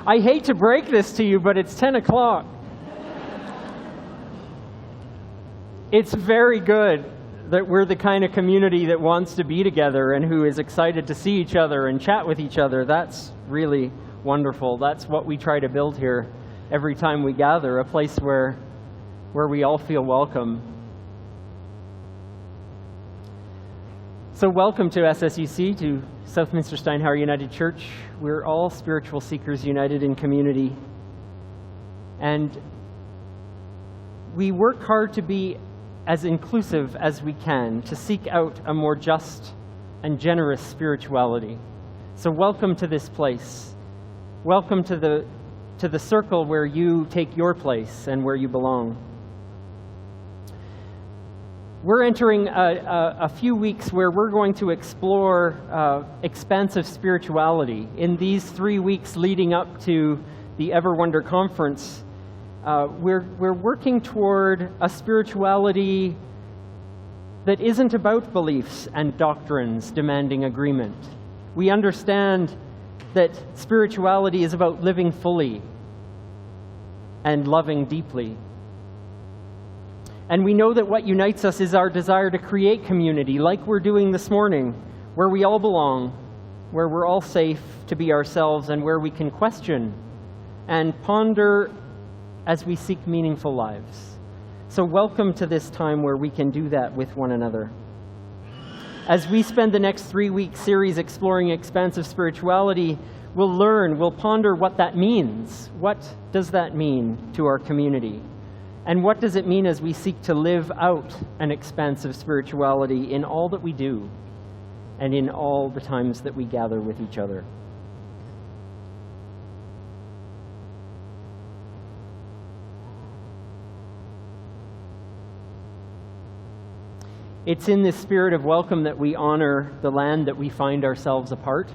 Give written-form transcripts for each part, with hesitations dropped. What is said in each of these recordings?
I hate to break this to you, but it's 10 o'clock. It's very good that we're the kind of community that wants to be together and who is excited to see each other and chat with each other. That's really wonderful. That's what we try to build here every time we gather, a place where we all feel welcome. So welcome to SSUC, to Southminster Steinhauer United Church. We're all spiritual seekers united in community. And we work hard to be as inclusive as we can, to seek out a more just and generous spirituality. So welcome to this place. Welcome to the circle where you take your place and where you belong. We're entering a few weeks where we're going to explore expansive spirituality. In these 3 weeks leading up to the Ever Wonder Conference, we're working toward a spirituality that isn't about beliefs and doctrines demanding agreement. We understand that spirituality is about living fully and loving deeply. And we know that what unites us is our desire to create community, like we're doing this morning, where we all belong, where we're all safe to be ourselves, and where we can question and ponder as we seek meaningful lives. So welcome to this time where we can do that with one another. As we spend the next 3-week series exploring expansive spirituality, we'll learn, we'll ponder what that means. What does that mean to our community? And what does it mean as we seek to live out an expansive spirituality in all that we do and in all the times that we gather with each other? It's in this spirit of welcome that we honor the land that we find ourselves a part.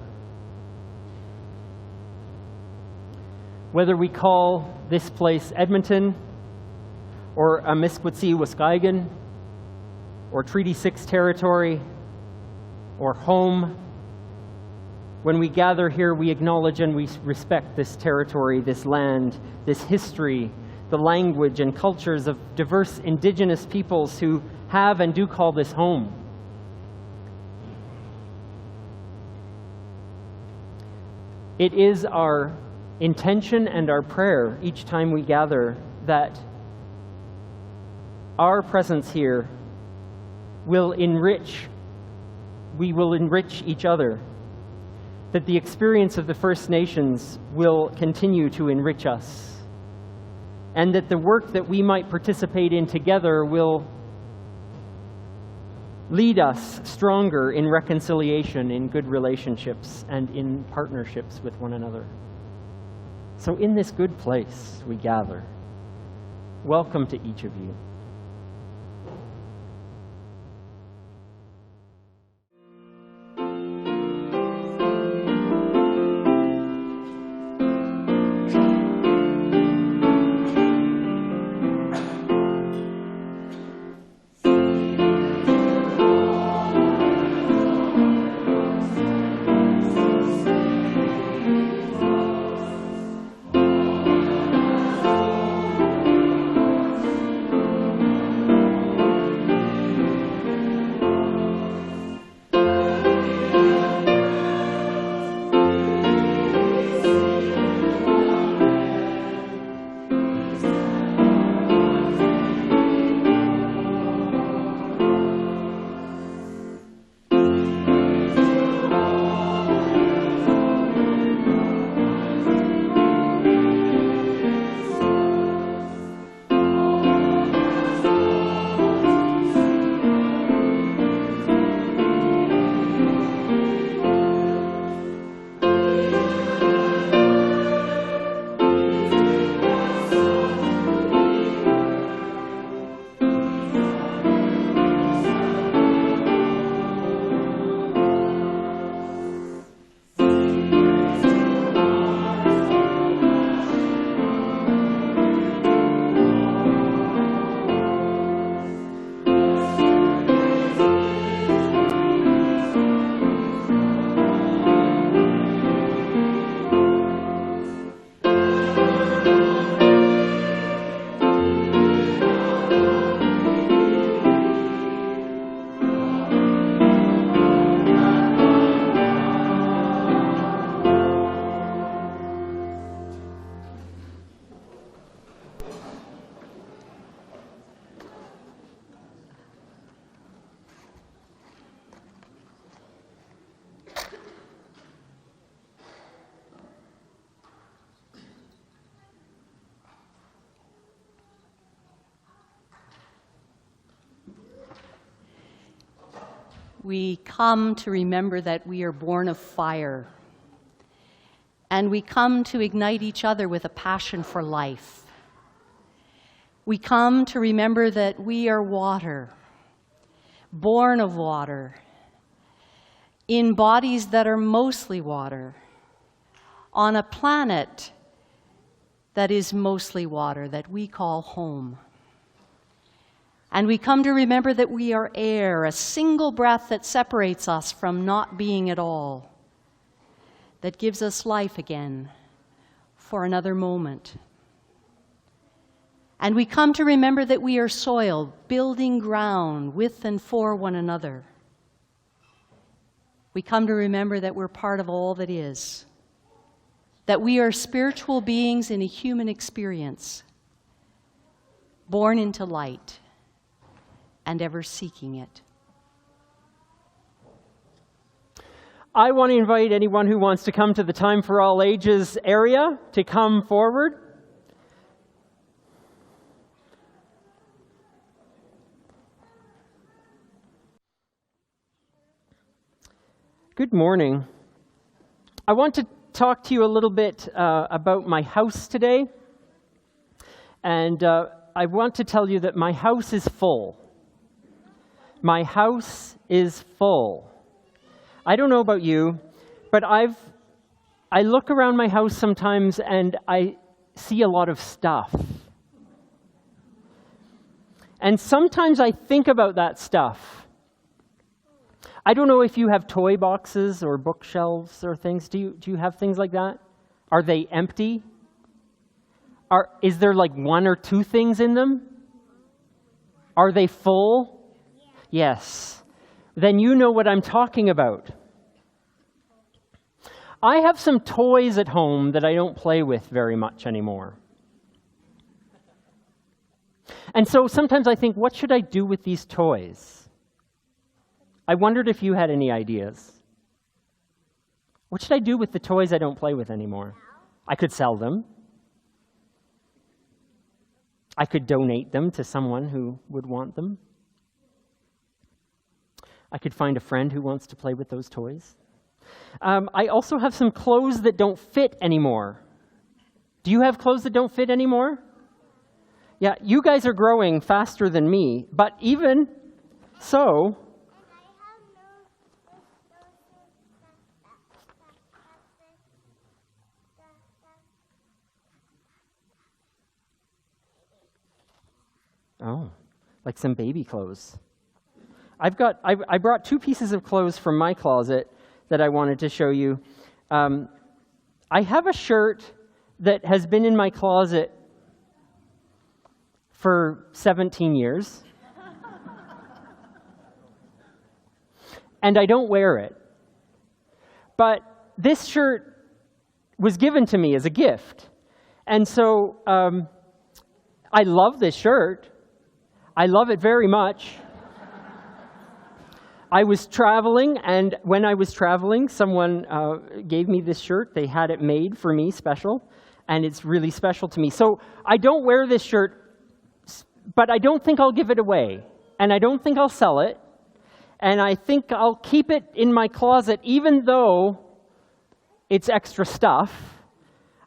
Whether we call this place Edmonton, or Amiskwacy, Waskahigan, or Treaty 6 territory, or home, when we gather here, we acknowledge and we respect this territory, this land, this history, the language and cultures of diverse indigenous peoples who have and do call this home. It is our intention and our prayer each time we gather that our presence here will enrich, we will enrich each other, that the experience of the First Nations will continue to enrich us, and that the work that we might participate in together will lead us stronger in reconciliation, in good relationships, and in partnerships with one another. So in this good place we gather. Welcome to each of you. we come to remember that we are born of fire. And we come to ignite each other with a passion for life. We come to remember that we are water, born of water, in bodies that are mostly water, on a planet that is mostly water, that we call home. And we come to remember that we are air, a single breath that separates us from not being at all, that gives us life again for another moment. And we come to remember that we are soil, building ground with and for one another. We come to remember that we're part of all that is, that we are spiritual beings in a human experience, born into light and ever seeking it. I want to invite anyone who wants to come to the Time for All Ages area to come forward. Good morning. I want to talk to you a little bit about my house today. And I want to tell you that my house is full. My house is full. I don't know about you, but I look around my house sometimes and I see a lot of stuff. And sometimes I think about that stuff. I don't know if you have toy boxes or bookshelves or things. Do you have things like that? Are they empty? Is there like one or two things in them? Are they full? Yes. Then you know what I'm talking about. I have some toys at home that I don't play with very much anymore. And so sometimes I think, what should I do with these toys? I wondered if you had any ideas. What should I do with the toys I don't play with anymore? I could sell them. I could donate them to someone who would want them. I could find a friend who wants to play with those toys. I also have some clothes that don't fit anymore. Do you have clothes that don't fit anymore? Yeah, you guys are growing faster than me, but even so, oh, like some baby clothes. I brought two pieces of clothes from my closet that I wanted to show you. I have a shirt that has been in my closet for 17 years. And I don't wear it. But this shirt was given to me as a gift. And so I love this shirt. I love it very much. I was traveling, and when I was traveling, someone gave me this shirt. They had it made for me special, and it's really special to me. So I don't wear this shirt, but I don't think I'll give it away, and I don't think I'll sell it, and I think I'll keep it in my closet, even though it's extra stuff.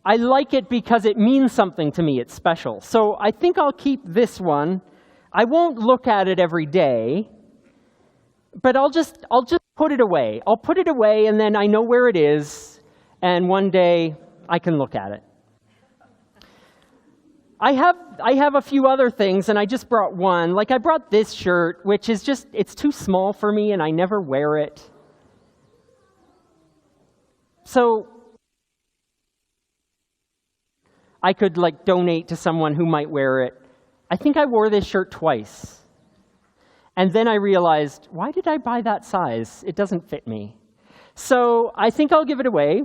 I like it because it means something to me. It's special. So I think I'll keep this one. I won't look at it every day, but I'll just put it away. I'll put it away, and then I know where it is, and one day I can look at it. I have a few other things, and I just brought one. Like I brought this shirt, which is just, it's too small for me, and I never wear it. So I could like donate to someone who might wear it. I think I wore this shirt twice. And then I realized, why did I buy that size? It doesn't fit me. So I think I'll give it away,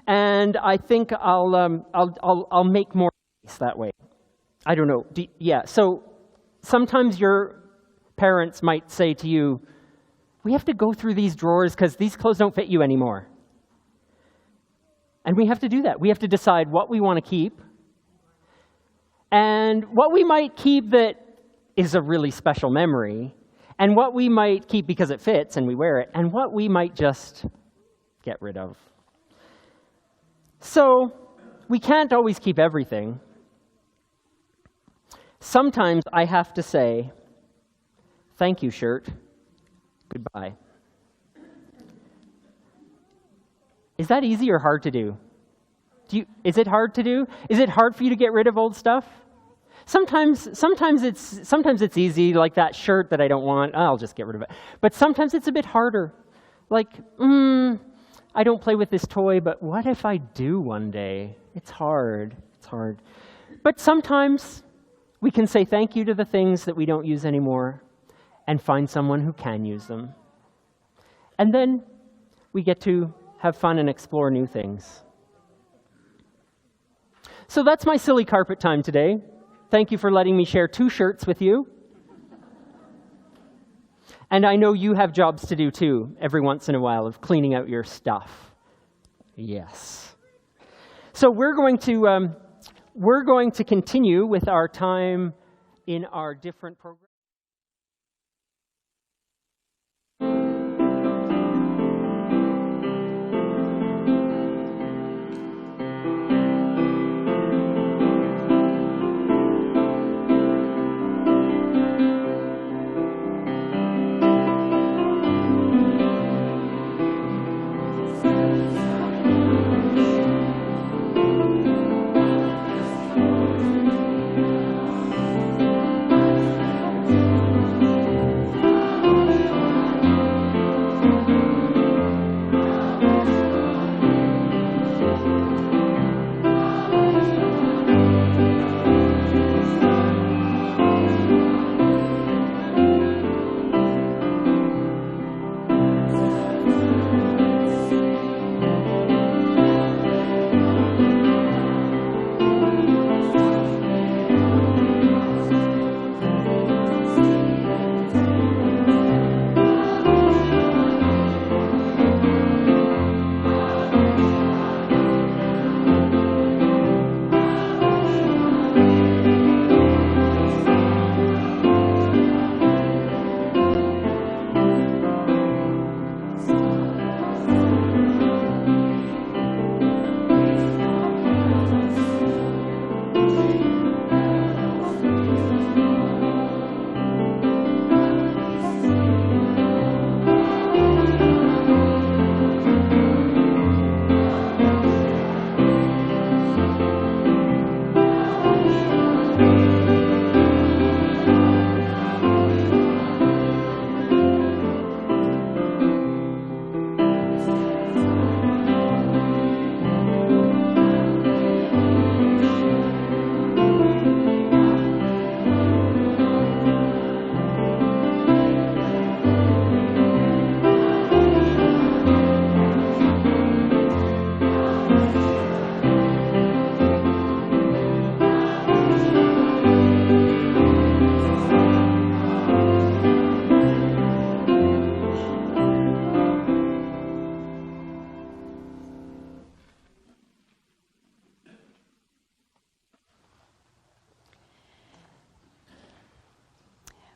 and I think I'll make more space that way. I don't know. Yeah. So sometimes your parents might say to you, "We have to go through these drawers because these clothes don't fit you anymore." And we have to do that. We have to decide what we want to keep, and what we might keep that is a really special memory, and what we might keep because it fits and we wear it, and what we might just get rid of. So we can't always keep everything. Sometimes I have to say, thank you, shirt, goodbye. Is that easy or hard to do? Is it hard to do? Is it hard for you to get rid of old stuff? Sometimes it's easy, like that shirt that I don't want, I'll just get rid of it. But sometimes it's a bit harder. Like, I don't play with this toy, but what if I do one day? It's hard. But sometimes we can say thank you to the things that we don't use anymore and find someone who can use them. And then we get to have fun and explore new things. So that's my silly carpet time today. Thank you for letting me share 2 shirts with you. And I know you have jobs to do too, every once in a while, of cleaning out your stuff. Yes. So we're going to continue with our time in our different programs.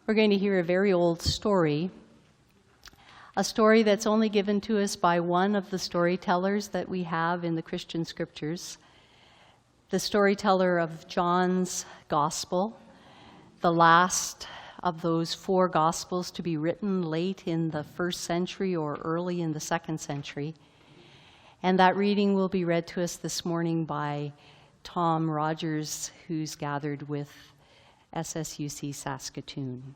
We're going to hear a very old story, a story that's only given to us by one of the storytellers that we have in the Christian scriptures, the storyteller of John's Gospel, the last of those 4 Gospels to be written late in the 1st century or early in the 2nd century. And that reading will be read to us this morning by Tom Rogers, who's gathered with SSUC Saskatoon.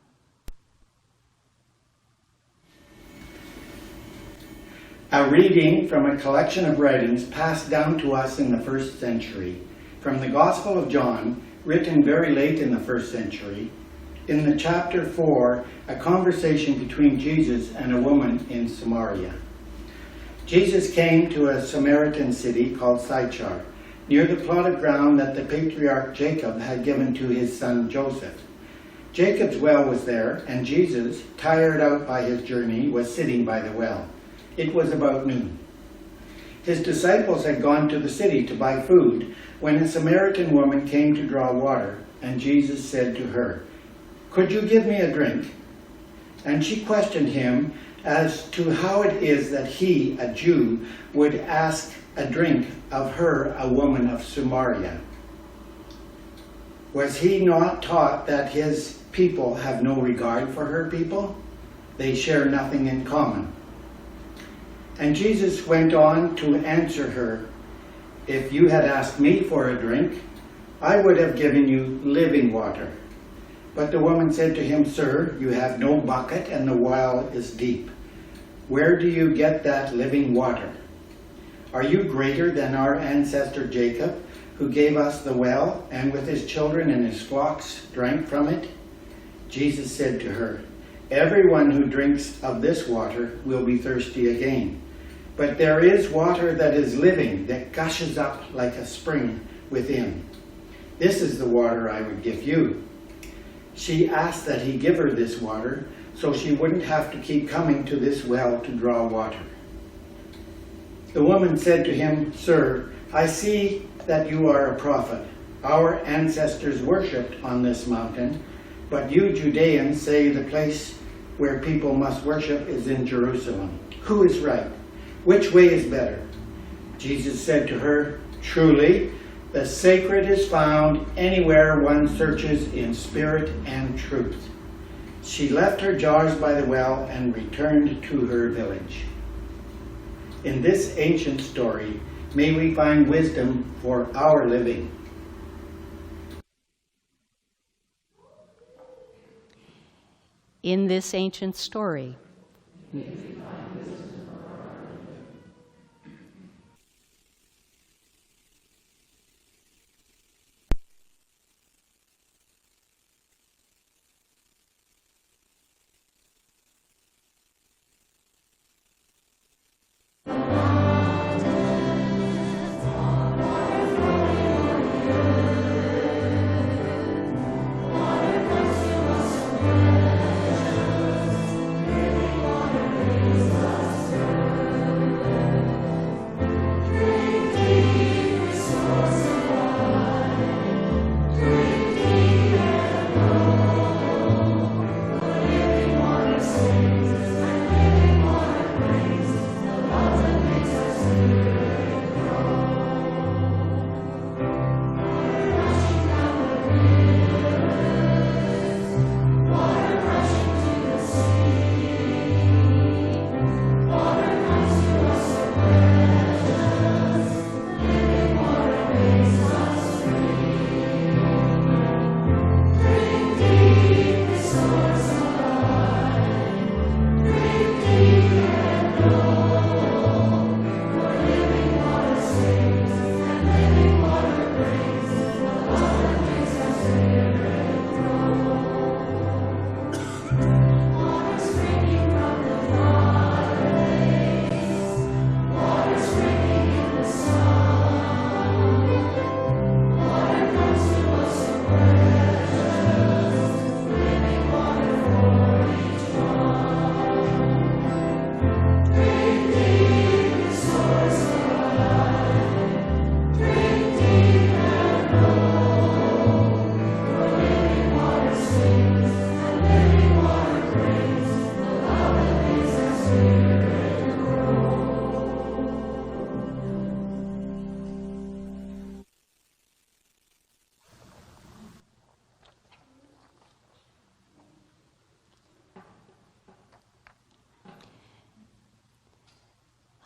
A reading from a collection of writings passed down to us in the 1st century, from the Gospel of John, written very late in the 1st century. In the chapter 4, a conversation between Jesus and a woman in Samaria. Jesus came to a Samaritan city called Sychar, near the plot of ground that the patriarch Jacob had given to his son Joseph. Jacob's well was there, and Jesus, tired out by his journey, was sitting by the well. It was about noon. His disciples had gone to the city to buy food when a Samaritan woman came to draw water, and Jesus said to her, "Could you give me a drink?" And she questioned him as to how it is that he, a Jew, would ask a drink of her, a woman of Samaria. Was he not taught that his people have no regard for her people? They share nothing in common. And Jesus went on to answer her, "If you had asked me for a drink, I would have given you living water." But the woman said to him, "Sir, you have no bucket and the well is deep. Where do you get that living water? Are you greater than our ancestor Jacob, who gave us the well, and with his children and his flocks drank from it?" Jesus said to her, "Everyone who drinks of this water will be thirsty again. But there is water that is living, that gushes up like a spring within. This is the water I would give you." She asked that he give her this water, so she wouldn't have to keep coming to this well to draw water. The woman said to him, "Sir, I see that you are a prophet. Our ancestors worshipped on this mountain, but you Judeans say the place where people must worship is in Jerusalem. Who is right? Which way is better?" Jesus said to her, "Truly, the sacred is found anywhere one searches in spirit and truth." She left her jars by the well and returned to her village. In this ancient story, may we find wisdom for our living. In this ancient story,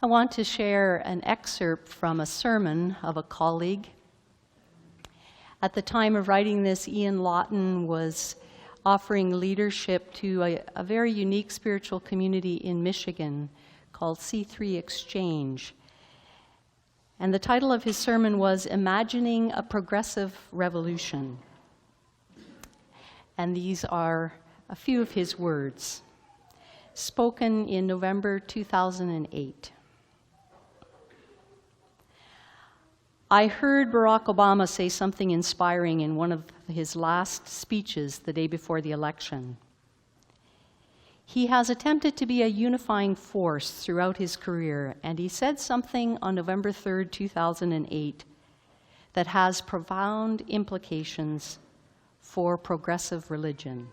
I want to share an excerpt from a sermon of a colleague. At the time of writing this, Ian Lawton was offering leadership to a very unique spiritual community in Michigan called C3 Exchange. And the title of his sermon was Imagining a Progressive Revolution. And these are a few of his words, spoken in November 2008. I heard Barack Obama say something inspiring in one of his last speeches the day before the election. He has attempted to be a unifying force throughout his career, and he said something on November 3rd, 2008, that has profound implications for progressive religion.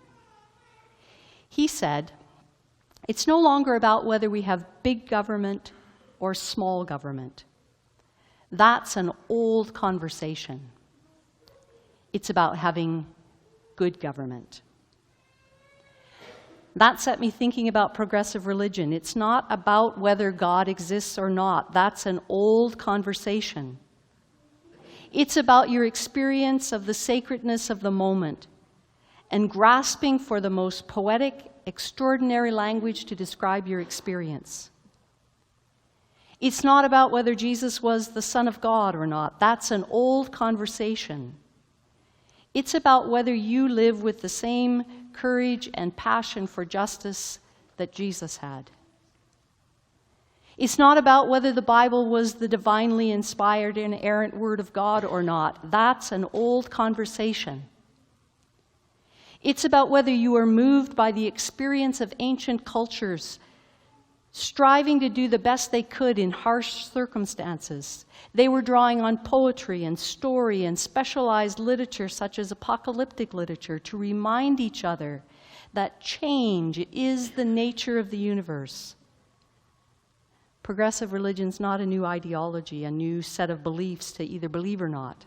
He said, It's no longer about whether we have big government or small government. That's an old conversation. It's about having good government. That set me thinking about progressive religion. It's not about whether God exists or not. That's an old conversation. It's about your experience of the sacredness of the moment and grasping for the most poetic, extraordinary language to describe your experience. It's not about whether Jesus was the Son of God or not. That's an old conversation. It's about whether you live with the same courage and passion for justice that Jesus had. It's not about whether the Bible was the divinely inspired and inerrant Word of God or not. That's an old conversation. It's about whether you are moved by the experience of ancient cultures, striving to do the best they could in harsh circumstances. They were drawing on poetry and story and specialized literature such as apocalyptic literature to remind each other that change is the nature of the universe. Progressive religion's not a new ideology, a new set of beliefs to either believe or not.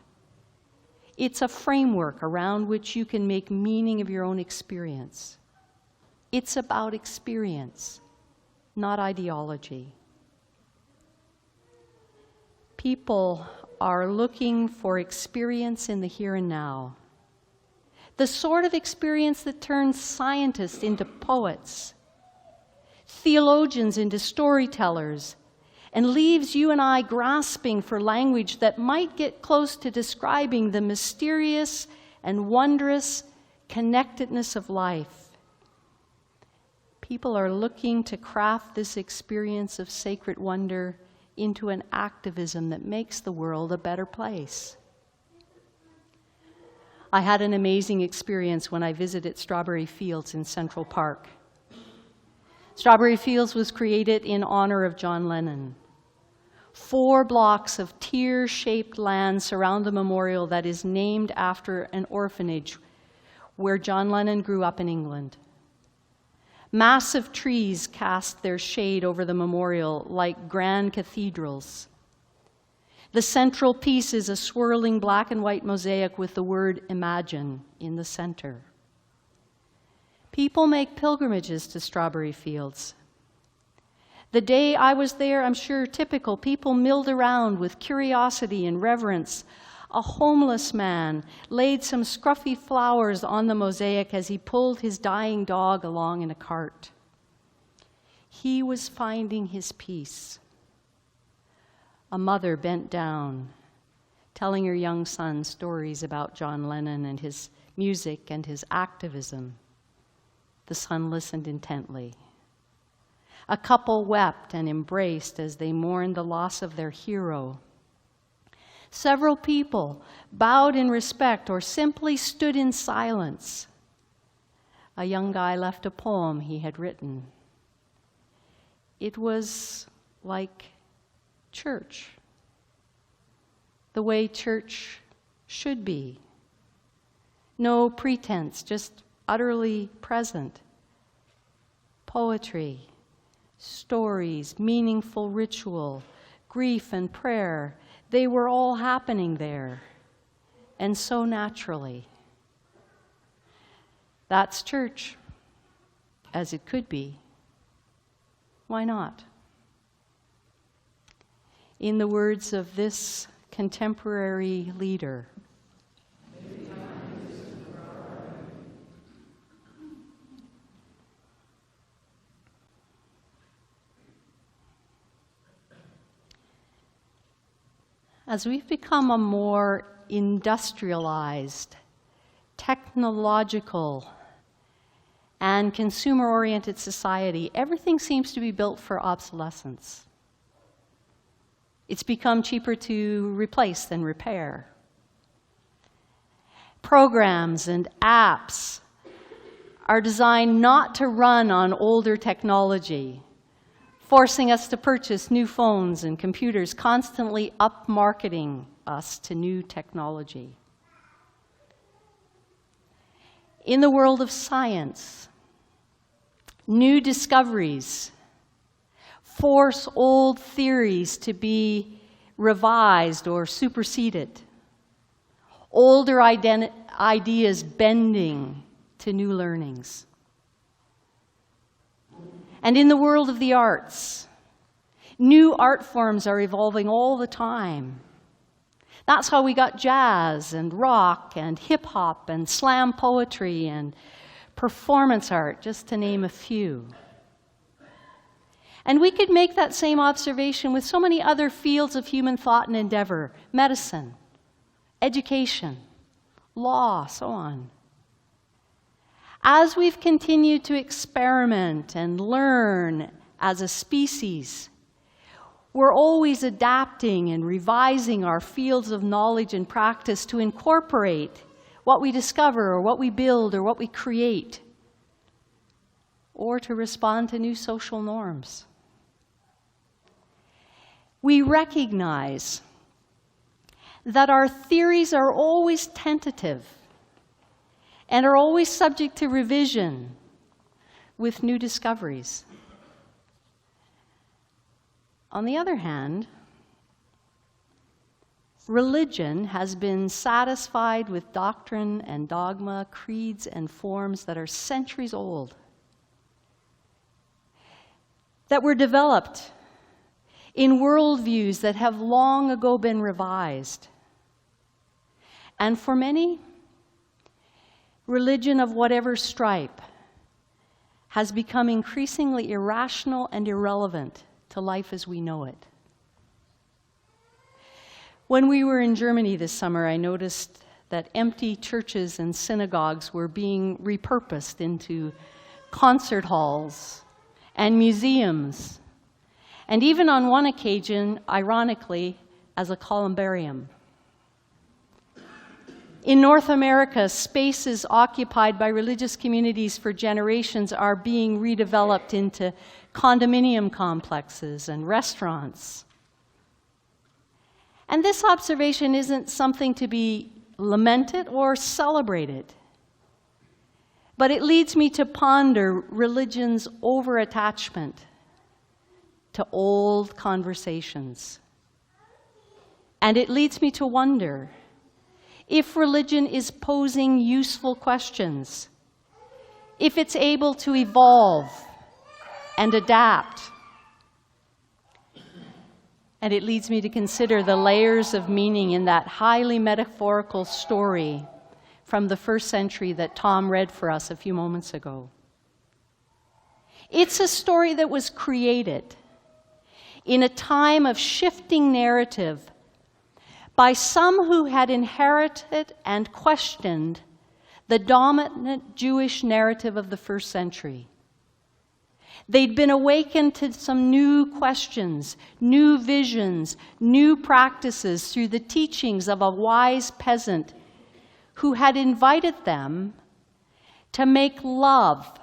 It's a framework around which you can make meaning of your own experience. It's about experience, not ideology. People are looking for experience in the here and now. The sort of experience that turns scientists into poets, theologians into storytellers, and leaves you and I grasping for language that might get close to describing the mysterious and wondrous connectedness of life. People are looking to craft this experience of sacred wonder into an activism that makes the world a better place. I had an amazing experience when I visited Strawberry Fields in Central Park. Strawberry Fields was created in honor of John Lennon. 4 blocks of tear-shaped land surround the memorial that is named after an orphanage where John Lennon grew up in England. Massive trees cast their shade over the memorial like grand cathedrals. The central piece is a swirling black and white mosaic with the word "Imagine" in the center. People make pilgrimages to Strawberry Fields. The day I was there, I'm sure typical, people milled around with curiosity and reverence. A homeless man laid some scruffy flowers on the mosaic as he pulled his dying dog along in a cart. He was finding his peace. A mother bent down, telling her young son stories about John Lennon and his music and his activism. The son listened intently. A couple wept and embraced as they mourned the loss of their hero. Several people bowed in respect or simply stood in silence. A young guy left a poem he had written. It was like church, the way church should be. No pretense, just utterly present. Poetry, stories, meaningful ritual, grief and prayer, they were all happening there, and so naturally. That's church, as it could be. Why not? In the words of this contemporary leader, as we've become a more industrialized, technological, and consumer-oriented society, everything seems to be built for obsolescence. It's become cheaper to replace than repair. Programs and apps are designed not to run on older technology, forcing us to purchase new phones and computers, constantly up-marketing us to new technology. In the world of science, New discoveries force old theories to be revised or superseded. Older ideas bending to new learnings. And in the world of the arts, new art forms are evolving all the time. That's how we got jazz and rock and hip-hop and slam poetry and performance art, just to name a few. And we could make that same observation with so many other fields of human thought and endeavor: medicine, education, law, so on. As we've continued to experiment and learn as a species, we're always adapting and revising our fields of knowledge and practice to incorporate what we discover or what we build or what we create, or to respond to new social norms. We recognize that our theories are always tentative and are always subject to revision with new discoveries. On the other hand, religion has been satisfied with doctrine and dogma, creeds and forms that are centuries old, that were developed in worldviews that have long ago been revised. And for many, religion of whatever stripe has become increasingly irrational and irrelevant to life as we know it. When we were in Germany this summer, I noticed that empty churches and synagogues were being repurposed into concert halls and museums, and even on one occasion, ironically, as a columbarium. In North America, spaces occupied by religious communities for generations are being redeveloped into condominium complexes and restaurants. And this observation isn't something to be lamented or celebrated, but it leads me to ponder religion's over-attachment to old conversations. And it leads me to wonder if religion is posing useful questions, if it's able to evolve and adapt. And it leads me to consider the layers of meaning in that highly metaphorical story from the first century that Tom read for us a few moments ago. It's a story that was created in a time of shifting narrative by some who had inherited and questioned the dominant Jewish narrative of the first century. They'd been awakened to some new questions, new visions, new practices through the teachings of a wise peasant who had invited them to make love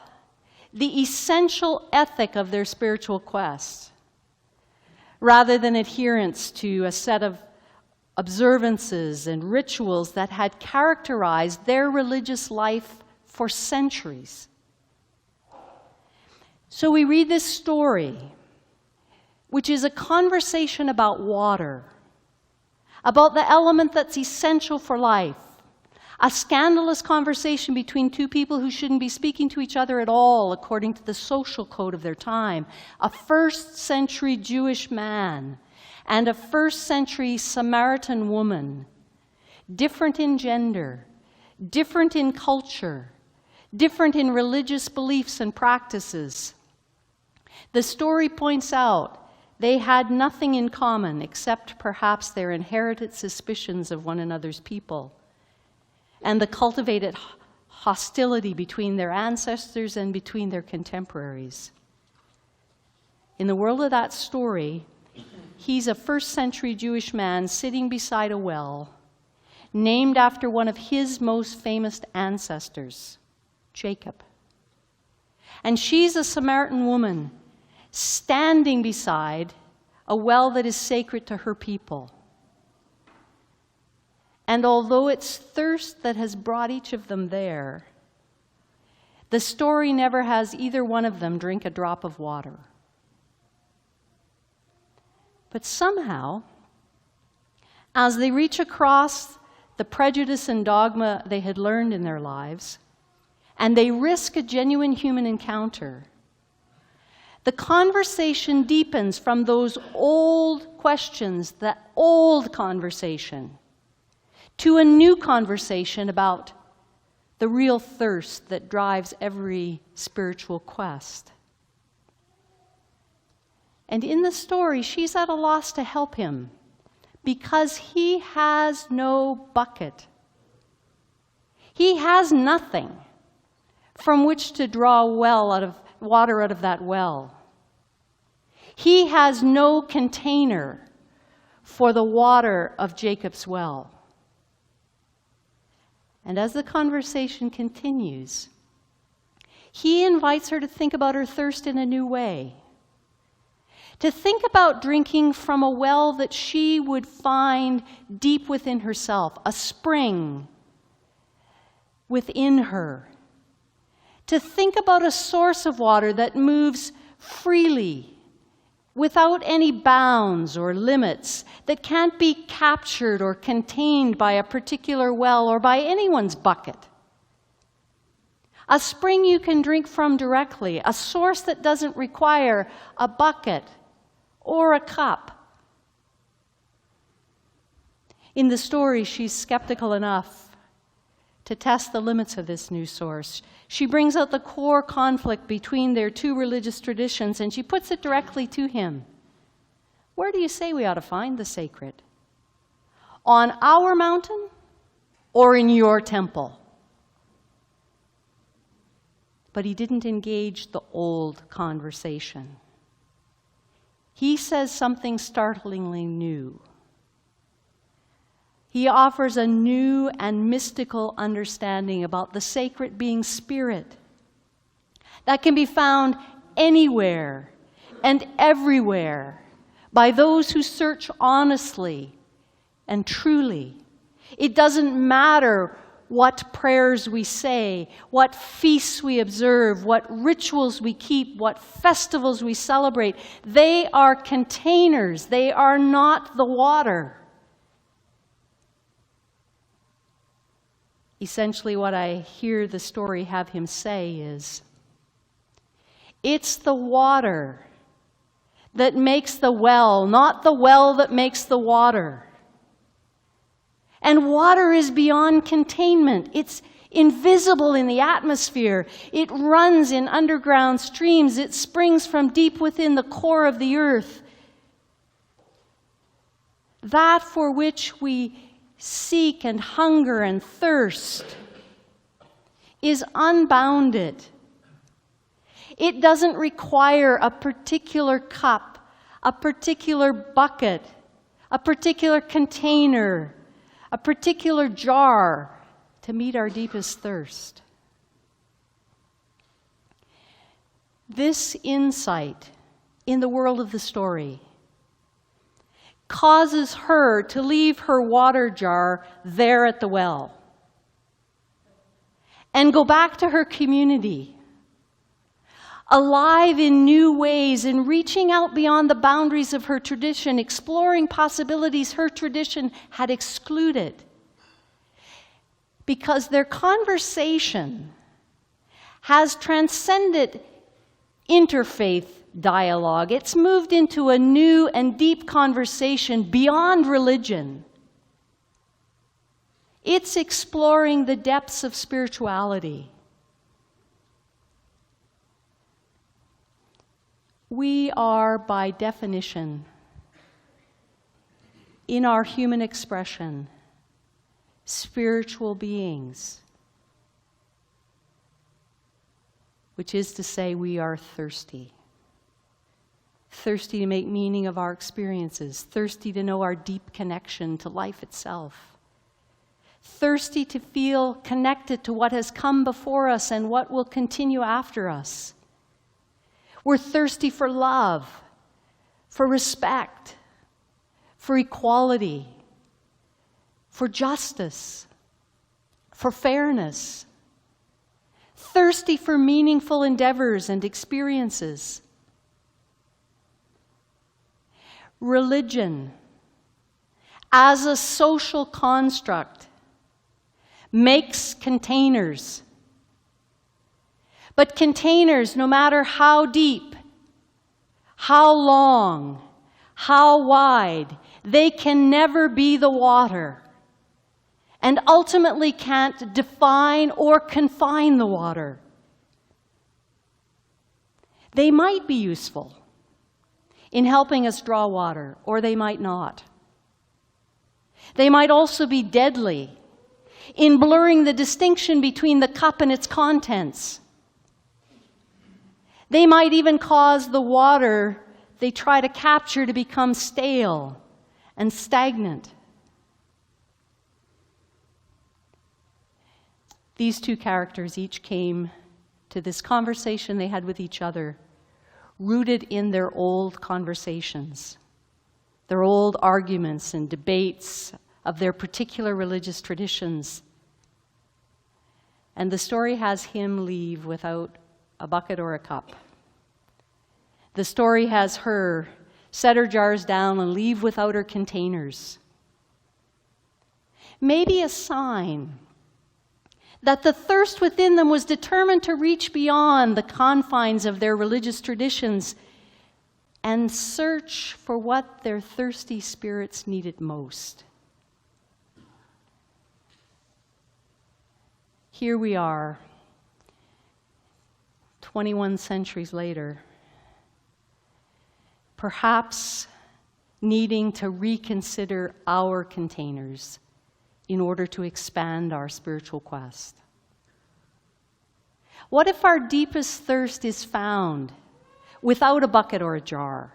the essential ethic of their spiritual quest, rather than adherence to a set of observances and rituals that had characterized their religious life for centuries. So we read this story, which is a conversation about water, about the element that's essential for life, a scandalous conversation between two people who shouldn't be speaking to each other at all according to the social code of their time, a first-century Jewish man and a first-century Samaritan woman, different in gender, different in culture, different in religious beliefs and practices. The story points out they had nothing in common except perhaps their inherited suspicions of one another's people and the cultivated hostility between their ancestors and between their contemporaries. In the world of that story, he's a first-century Jewish man sitting beside a well, named after one of his most famous ancestors, Jacob. And she's a Samaritan woman standing beside a well that is sacred to her people. And although it's thirst that has brought each of them there, The story never has either one of them drink a drop of water. But somehow, as they reach across the prejudice and dogma they had learned in their lives, and they risk a genuine human encounter, the conversation deepens from those old questions, that old conversation, to a new conversation about the real thirst that drives every spiritual quest. And in the story, she's at a loss to help him because he has no bucket. He has nothing from which to draw water out of that well. He has no container for the water of Jacob's well. And as the conversation continues, he invites her to think about her thirst in a new way. To think about drinking from a well that she would find deep within herself, a spring within her. To think about a source of water that moves freely, without any bounds or limits, that can't be captured or contained by a particular well or by anyone's bucket. A spring you can drink from directly, a source that doesn't require a bucket or a cup. In the story, she's skeptical enough to test the limits of this new source. She brings out the core conflict between their two religious traditions, and she puts it directly to him. Where do you say we ought to find the sacred? On our mountain or in your temple? But he didn't engage the old conversation. He says something startlingly new. He offers a new and mystical understanding about the sacred being spirit that can be found anywhere and everywhere by those who search honestly and truly. It doesn't matter what prayers we say, what feasts we observe, what rituals we keep, what festivals we celebrate. They are containers. They are not the water. Essentially, what I hear the story have him say is, it's the water that makes the well, not the well that makes the water. And water is beyond containment. It's invisible in the atmosphere. It runs in underground streams. It springs from deep within the core of the earth. That for which we seek and hunger and thirst is unbounded. It doesn't require a particular cup, a particular bucket, a particular container, a particular jar to meet our deepest thirst. This insight in the world of the story causes her to leave her water jar there at the well and go back to her community, alive in new ways and reaching out beyond the boundaries of her tradition, exploring possibilities her tradition had excluded. Because their conversation has transcended interfaith dialogue. It's moved into a new and deep conversation beyond religion. It's exploring the depths of spirituality. We are, by definition, in our human expression, spiritual beings, which is to say we are thirsty. Thirsty to make meaning of our experiences, thirsty to know our deep connection to life itself, thirsty to feel connected to what has come before us and what will continue after us. We're thirsty for love, for respect, for equality, for justice, for fairness. thirsty for meaningful endeavors and experiences. Religion, as a social construct, makes containers. But containers, no matter how deep, how long, how wide, they can never be the water, and ultimately can't define or confine the water. They might be useful in helping us draw water, or they might not. They might also be deadly in blurring the distinction between the cup and its contents. They might even cause the water they try to capture to become stale and stagnant. These two characters each came to this conversation they had with each other, rooted in their old conversations, their old arguments and debates of their particular religious traditions. And the story has him leave without a bucket or a cup. The story has her set her jars down and leave without her containers. Maybe a sign that the thirst within them was determined to reach beyond the confines of their religious traditions and search for what their thirsty spirits needed most. Here we are, 21 centuries later, perhaps needing to reconsider our containers in order to expand our spiritual quest. What if our deepest thirst is found without a bucket or a jar?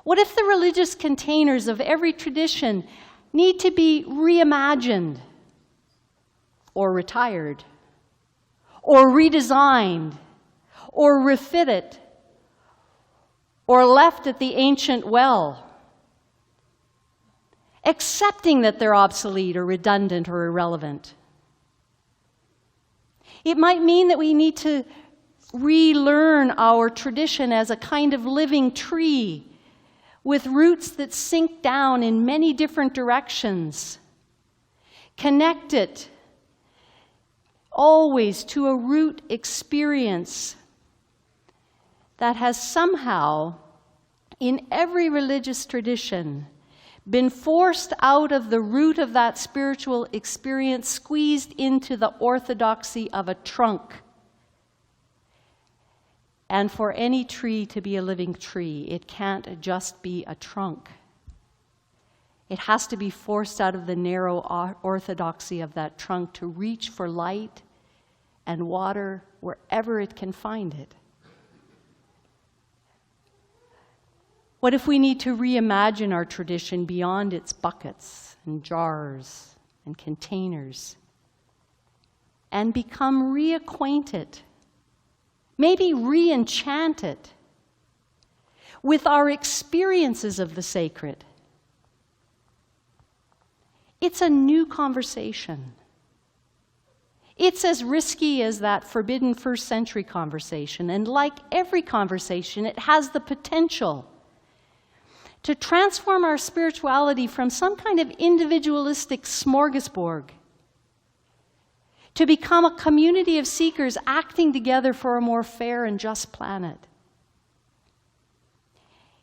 What if the religious containers of every tradition need to be reimagined, or retired, or redesigned, or refitted, or left at the ancient well, accepting that they're obsolete or redundant or irrelevant? It might mean that we need to relearn our tradition as a kind of living tree with roots that sink down in many different directions, connected always to a root experience that has somehow, in every religious tradition, been forced out of the root of that spiritual experience, squeezed into the orthodoxy of a trunk. And for any tree to be a living tree, it can't just be a trunk. It has to be forced out of the narrow orthodoxy of that trunk to reach for light and water wherever it can find it. What if we need to reimagine our tradition beyond its buckets and jars and containers and become reacquainted, maybe re-enchanted with our experiences of the sacred? It's a new conversation. It's as risky as that forbidden first century conversation, and like every conversation, it has the potential to transform our spirituality from some kind of individualistic smorgasbord to become a community of seekers acting together for a more fair and just planet.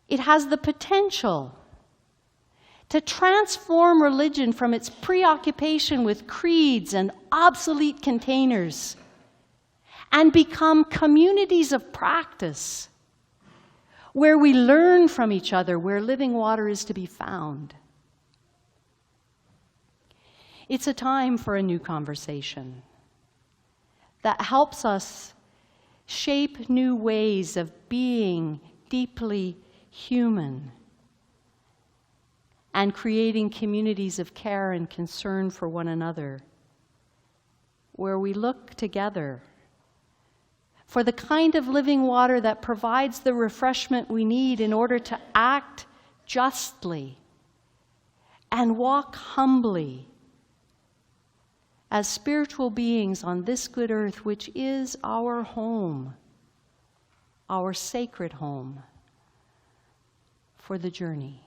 It has the potential to transform religion from its preoccupation with creeds and obsolete containers and become communities of practice where we learn from each other, where living water is to be found. It's a time for a new conversation that helps us shape new ways of being deeply human and creating communities of care and concern for one another, where we look together for the kind of living water that provides the refreshment we need in order to act justly and walk humbly as spiritual beings on this good earth, which is our home, our sacred home for the journey.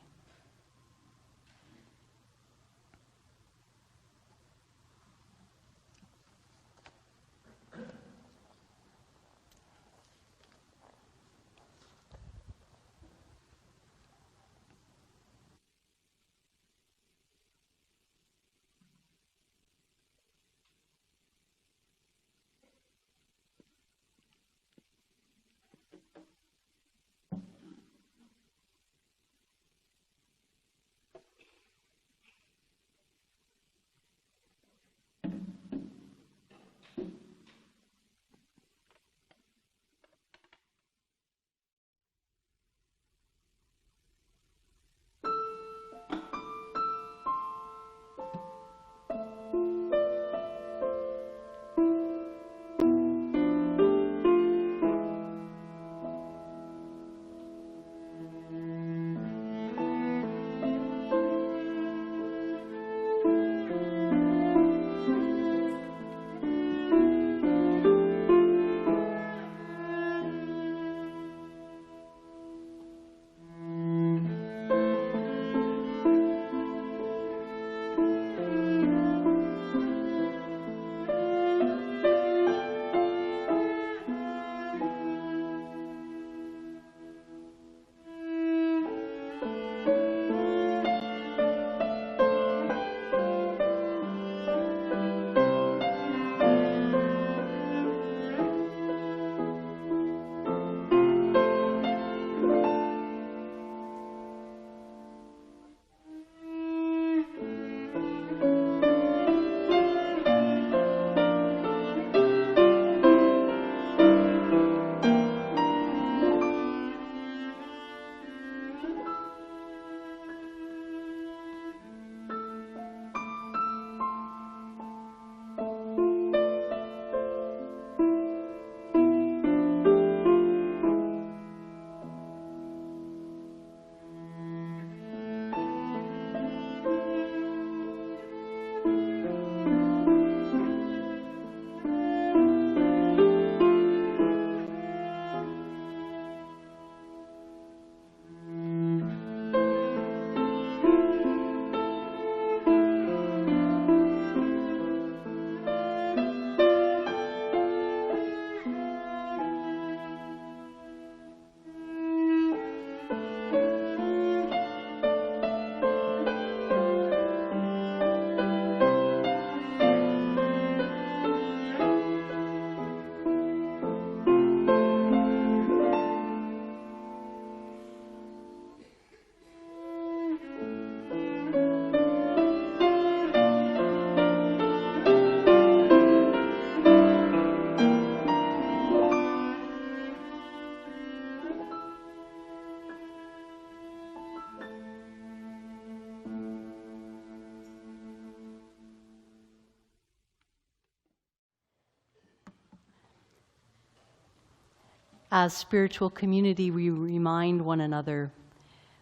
As spiritual community, we remind one another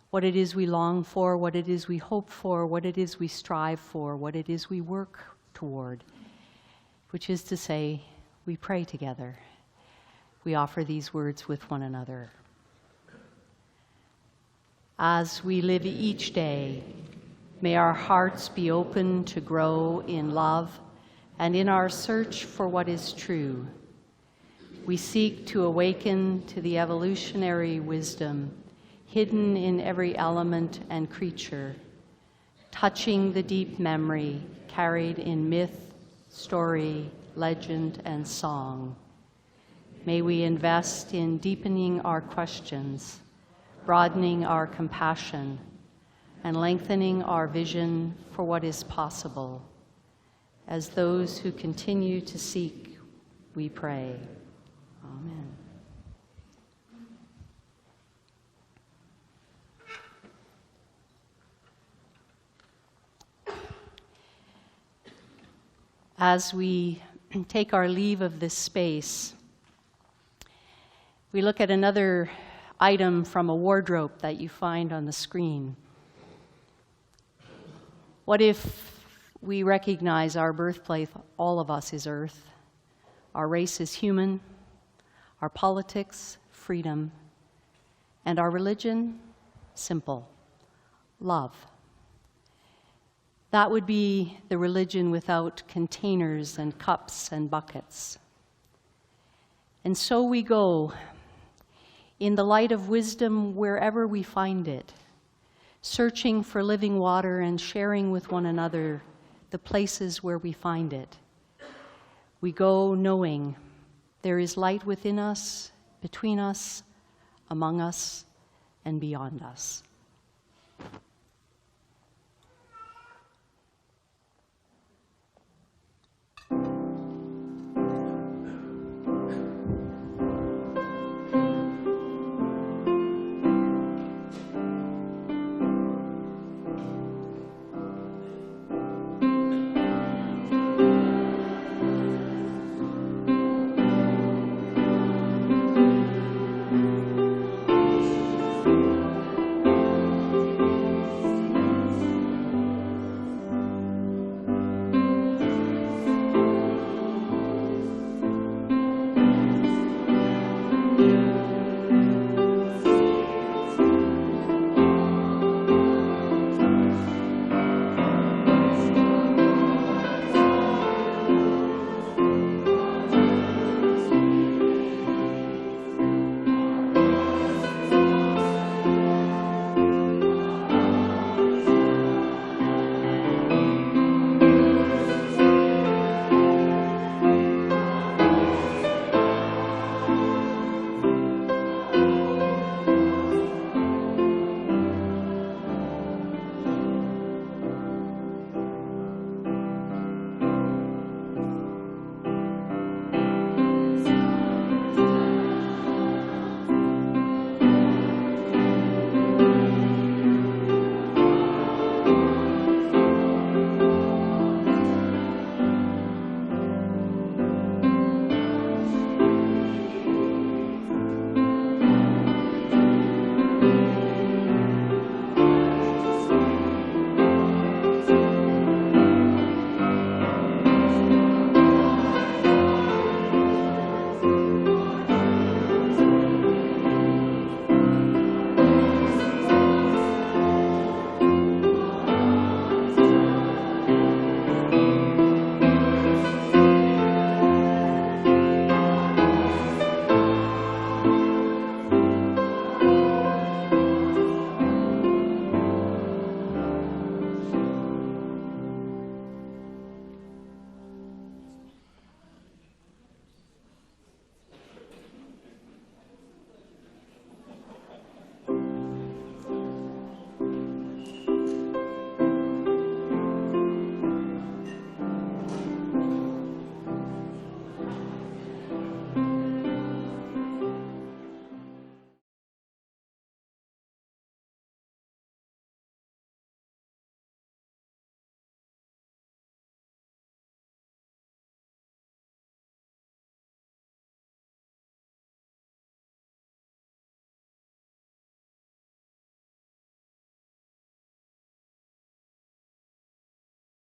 what it is we long for, what it is we hope for, what it is we strive for, what it is we work toward, which is to say, we pray together. We offer these words with one another. As we live each day, may our hearts be open to grow in love and in our search for what is true. We seek to awaken to the evolutionary wisdom hidden in every element and creature, touching the deep memory carried in myth, story, legend, and song. May we invest in deepening our questions, broadening our compassion, and lengthening our vision for what is possible. As those who continue to seek, we pray. Amen. As we take our leave of this space, we look at another item from a wardrobe that you find on the screen. What if we recognize our birthplace, all of us, is earth. Our race is human. Our politics, freedom. And our religion, simple, love. That would be the religion without containers and cups and buckets. And so we go, in the light of wisdom wherever we find it, searching for living water and sharing with one another the places where we find it. We go knowing there is light within us, between us, among us, and beyond us.